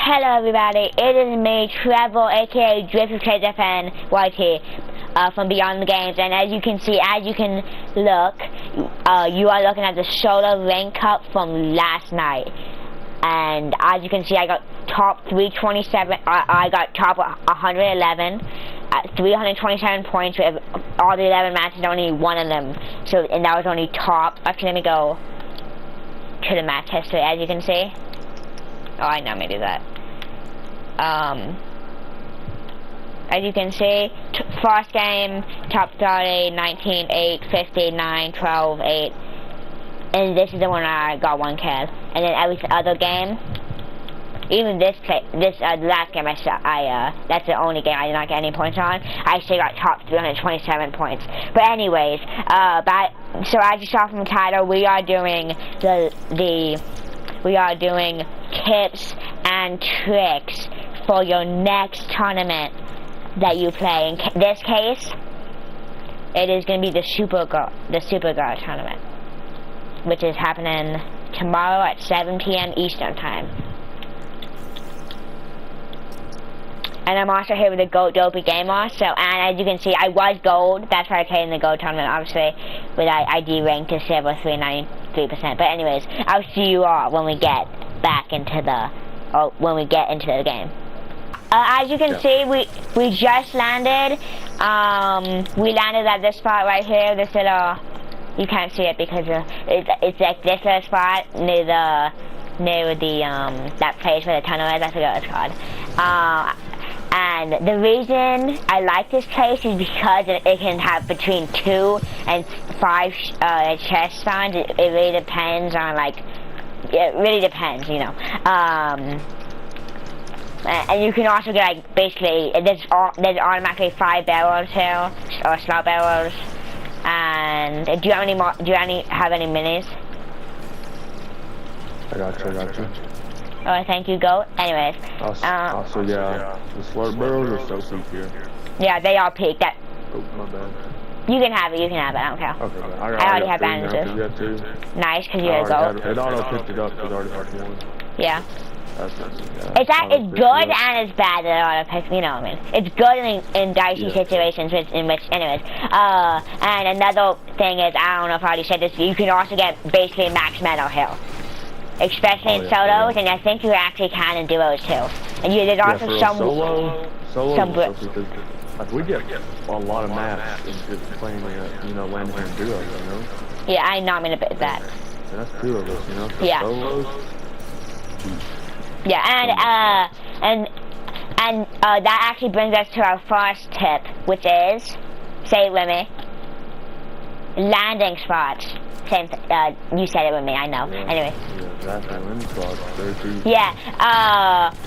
Hello everybody, it is me, Trevor, aka DriftWithTradeFN YT, from Beyond the Games, and as you can see, as you can look, you are looking at the Solar Rank Cup from last night, and as you can see, I got top 327, I got top 111, at 327 points with all the 11 matches, only one of them, so, and that was only top. Actually, let me go to the match history, as you can see. Oh, I know me do that. As you can see, first game, top 30, 19, 8, 50, 9, 12, 8. And this is the one I got 1 kill. And then every other game, even the last game that's the only game I did not get any points on. I still got top 327 points. But anyways, so as you saw from the title, we are doing we are doing tips and tricks for your next tournament that you play. In this case, it is going to be the Supergirl tournament, which is happening tomorrow at 7 p.m. Eastern time. And I'm also here with the GOAT Dopey Gamer. So, and as you can see, I was gold. That's why I played in the GOAT tournament, obviously, with I ranked to silver 393%. But anyways, I'll see you all when we get back into the game. As you can see, we just landed. We landed at this spot right here. This little, you can't see it because it's like this little spot near the that place where the tunnel is. I forgot what it's called. And the reason I like this place is because it can have between 2 and 5 chest spawns. It really depends on, like, it really depends, you know. And you can also get, like, basically, there's automatically 5 barrels here, or slot barrels. And do you have any more? Do you have any minis? I got you. Oh, thank you, GOAT. Anyways. Also, yeah, the slurp barrels are so peak here. Yeah, they all peak. That. Oh, my bad. You can have it, I don't care. Okay, man. I already have bandages. Nice, because you're a GOAT. It auto picked it up, because I already had one. Yeah. It's good and it's bad that it auto picks, you know what I mean. It's good in dicey situations, anyways. And another thing is, I don't know if I already said this, you can also get basically max metal here. Especially in solos, and I think you actually can in duos too. And there's also some because like, we get a lot of maps in just playing, landing in duos, you know? Yeah, I'm not gonna bet that. And that's 2 of us, you know? For solos. Yeah, and that actually brings us to our first tip, which is, say it with me, landing spots. Same, you said it with me, I know. Yeah, anyway. Yeah, that's landing spots. Yeah,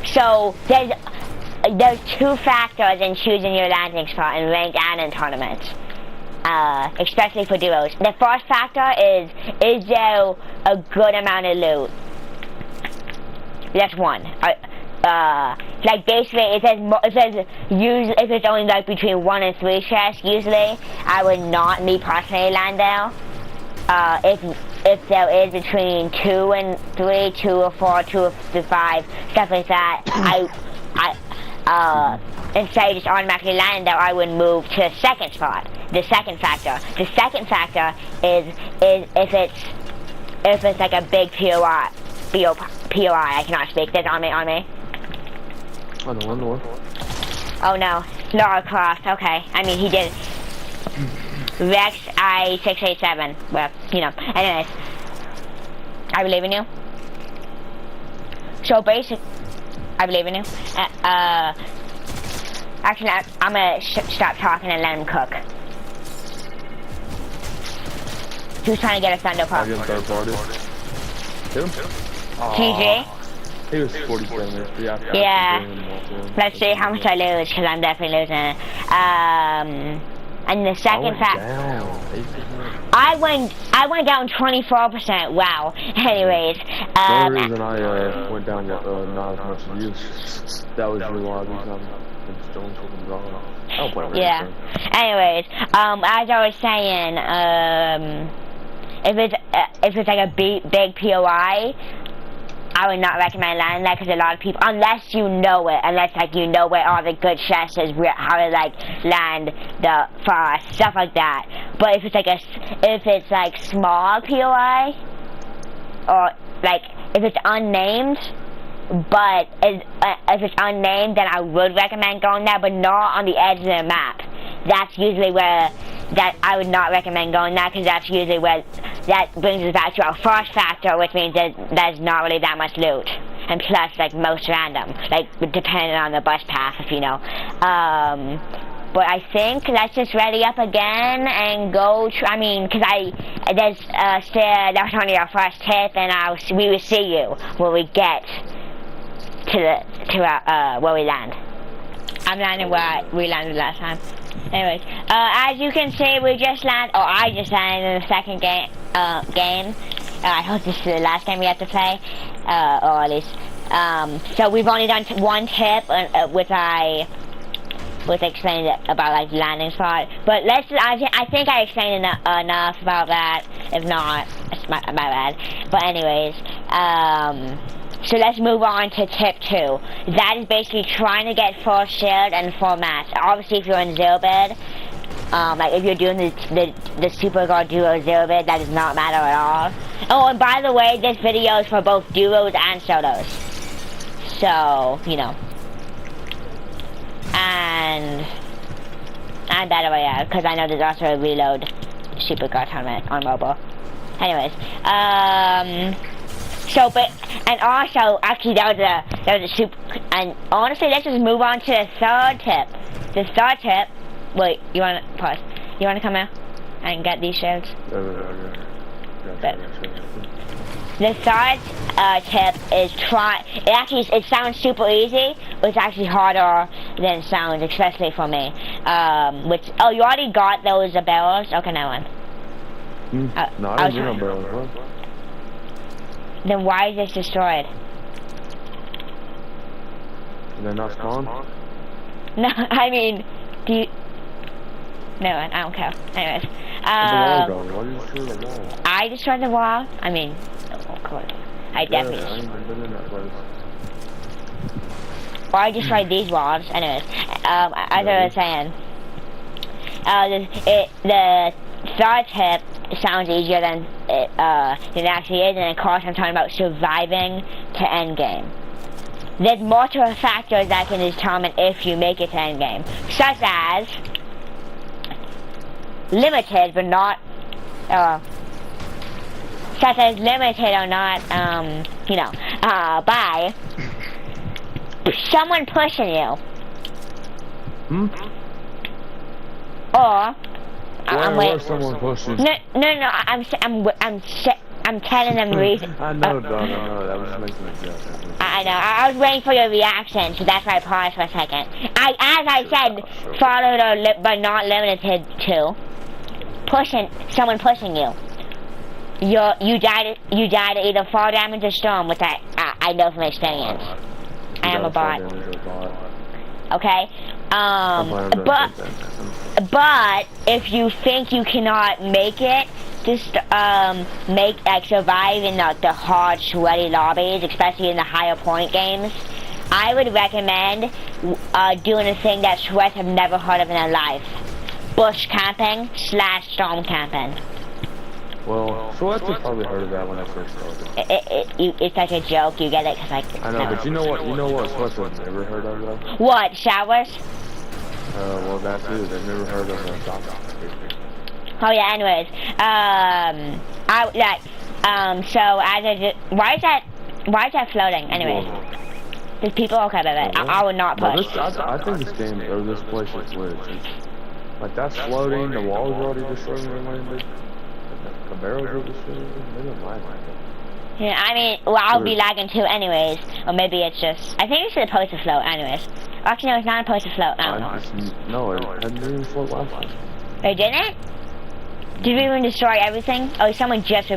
so there's 2 factors in choosing your landing spot in ranked and in tournaments. Especially for duos. The first factor is there a good amount of loot? That's one. Like basically, it says usually if it's only like between 1 and 3 chests, usually I would not, me personally, land there. If there is between 2 and 3, 2 or 4, 2 or 5, stuff like that, instead of just automatically landing there, I would move to the second spot. The second factor. The second factor is if it's like a big POI. I cannot speak. There's on me. On the one. Oh no, Laura Croft. Okay, I mean he did. Rex I687. Well, anyways, I believe in you. So I believe in you. Actually, I'm gonna stop talking and let him cook. Who's trying to get a thunder pop? Third party. Hit him. GG. He was 47. Yeah. Let's see how much I lose, because I'm definitely losing. And the second I went down 24%. Wow. Anyways, the only reason I went down not as much as you, that was your lobby. Yeah. Anyways, as I was saying, if it's like a big POI, I would not recommend landing there because a lot of people, unless you know it, unless like you know where all the good chests is, how to like land the fast, stuff like that. But if it's like small POI, or like if it's unnamed, but if it's unnamed, then I would recommend going there, but not on the edge of the map. That's usually where I would not recommend going there, because that's usually where that brings us back to our first factor, which means that there's not really that much loot, and plus like most random, like depending on the bus path, if you know. But I think let's just ready up again and go. Because that's only our first tip, and we will see you when we get to where we land. I'm landing where we landed last time. Anyways, as you can see, I just landed in the second game. I hope this is the last game we have to play, or at least. So we've only done one tip, which I explained about like landing spot. But I think I explained enough about that. If not, it's my bad. But anyways, so let's move on to tip 2. That is basically trying to get full shield and full match. Obviously, if you're in zero bid, like if you're doing the Super Guard Duo zero bid, that does not matter at all. Oh, and by the way, this video is for both duos and solos. So, you know. And by the way, yeah, because I know there's also a reload Super Guard tournament on mobile. Anyways, and also, actually, that was a super, and honestly, let's just move on to the third tip. The third tip, wait, you wanna pause? You wanna come out and get these shields? The third tip is it sounds super easy, but it's actually harder than it sounds, especially for me. Oh, you already got those barrels? Okay, no one. No, I didn't get no barrels, bro. Then why is this destroyed? They're not spawned? No, I mean, do you... No, I don't care. Anyways. Why did you destroy the wall? I destroyed the wall? I mean, of course. I definitely... Or I destroyed these walls. Anyways, as I was saying, the third tip sounds easier than it actually is, and of course I'm talking about surviving to endgame. There's multiple factors that can determine if you make it to endgame, such as limited but not, such as limited or not, by someone pushing you. Or someone pushing. No. I'm telling them reason. I know, that was just making a joke. I know. I was waiting for your reaction, so that's why I paused for a second. As I said, followed but not limited to someone pushing you. You died to either fall damage or storm, which I know from experience. I am a bot. Okay. But if you think you cannot make it, just survive in the hard, sweaty lobbies, especially in the higher point games. I would recommend doing a thing that Sweats have never heard of in their life: bush camping / storm camping. Well, Sweats have probably heard of that when I first started. It's like a joke. You get it? Cause like. I know, but you know what Sweats have never heard of though? What, showers? Well, that too. They've never heard of a Oh yeah. Anyways, so why is that floating? Anyways, there's people. Okay, but I would not push. I think this game or this place is glitched. Like that's floating. The walls are already destroyed when they landed. The barrels are destroyed. They don't mind like that. Yeah, I mean, well, I'll be lagging too, anyways. Or maybe it's just. I think it's supposed to float, anyways. Actually, no, it's not supposed to float. I don't know. No, it didn't even float last time. They didn't? Did we even destroy everything? Oh, someone just...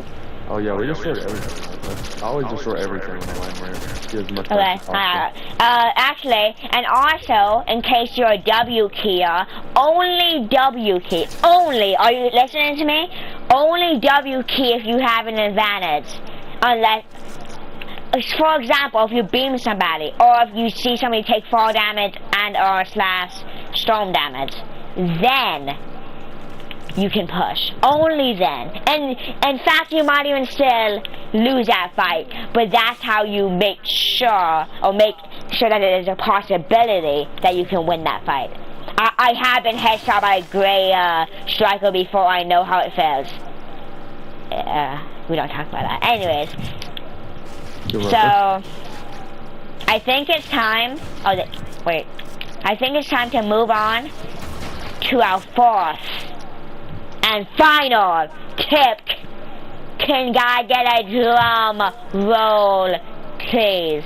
Oh yeah, we destroyed everything. I always destroy everything when I land here. As much okay, actually, and also, in case you're a W keyer, only W key. Only, are you listening to me? Only W key if you have an advantage. for example, if you beam somebody, or if you see somebody take fall damage and or / storm damage, then you can push. Only then. And in fact, you might even still lose that fight, but that's how you make sure that it is a possibility that you can win that fight. I have been headshot by a gray striker before. I know how it feels. We don't talk about that. Anyways, so I think it's time. Wait. I think it's time to move on to our fourth and final tip. Can I get a drum roll, please?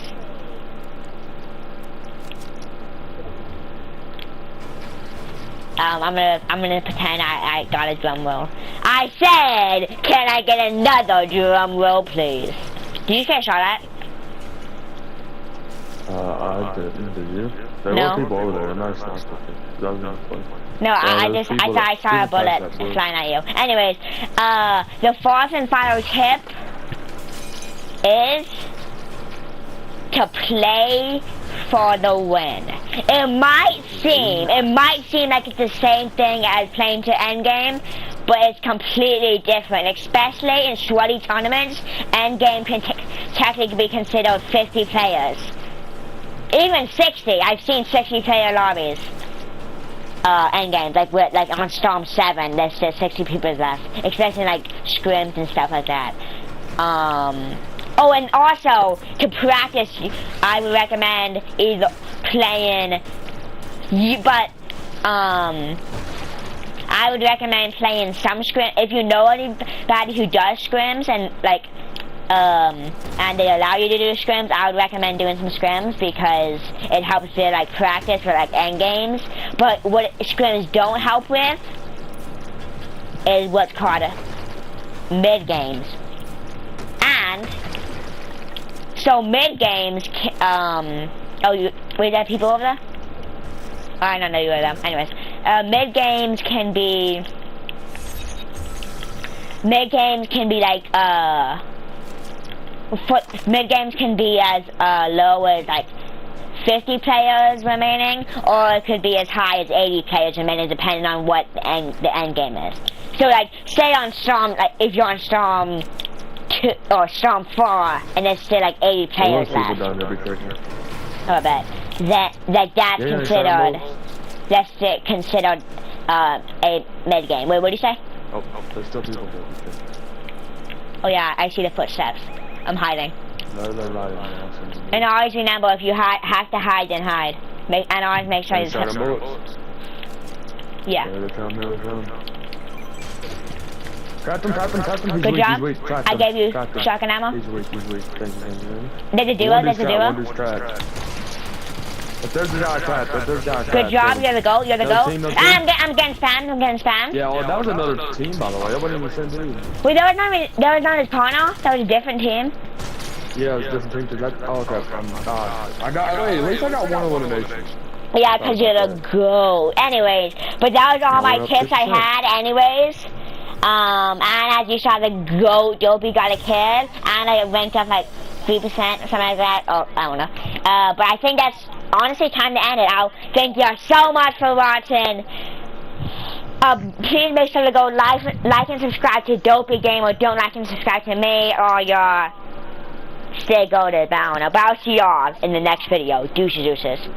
I'm gonna pretend I got a drum roll. I said, can I get another drum roll, please? Did you get shot at? I didn't. Did you? There No. were people over there, and I snapped with it. That was not fun. No, I saw a bullet flying at you. Anyways, the fourth and final tip is to play for the win. It might seem like it's the same thing as playing to endgame, but it's completely different, especially in sweaty tournaments. Endgame can technically be considered 50 players. Even 60, I've seen 60 player lobbies. Endgames, like on Storm 7, there's still 60 people left, especially like scrims and stuff like that. Oh, and also, to practice, I would recommend either playing, I would recommend playing some scrim, if you know anybody who does scrims and like, and they allow you to do scrims, I would recommend doing some scrims because it helps you like practice for like end games. But what scrims don't help with is what's called mid games. And so mid games, wait, there people over there? Oh, I don't know you were them. Anyways, mid games can be like mid games can be as low as like 50 players remaining, or it could be as high as 80 players remaining, depending on what the end game is. So like, say on Storm, like if you're on Storm 2 or Storm 4, and there's still like 80 players left. Oh, I bet that's considered a mid game. Wait, what do you say? Oh, there's still people there. Oh yeah, I see the footsteps. I'm hiding. No, they're lying. And always remember, if you have to hide, then hide. And always make sure you touch. Yeah. Trap him. Good job. I gave you shotgun ammo. He's weak. There's a duo. But there's a guy trapped. Good job. You're the goal. I'm getting spammed. Yeah, well, that was another team, by the way. That wasn't even the same team. Wait, that was not his partner. That was a different team. Yeah, it was a different team. Oh, okay. Wait, at least I got one elimination. Yeah, because you're the GOAT. Anyways, but that was all my tips I had anyways. And as you saw, the GOAT Dopey got a kill, and I ranked up like 3%, something like that. Oh, I don't know. But I think that's honestly time to end it. I'll thank you all so much for watching. Please make sure to go like and subscribe to Dopey Game, or don't like and subscribe to me, or your stay goated. But I don't know. But I'll see y'all in the next video. Deuces.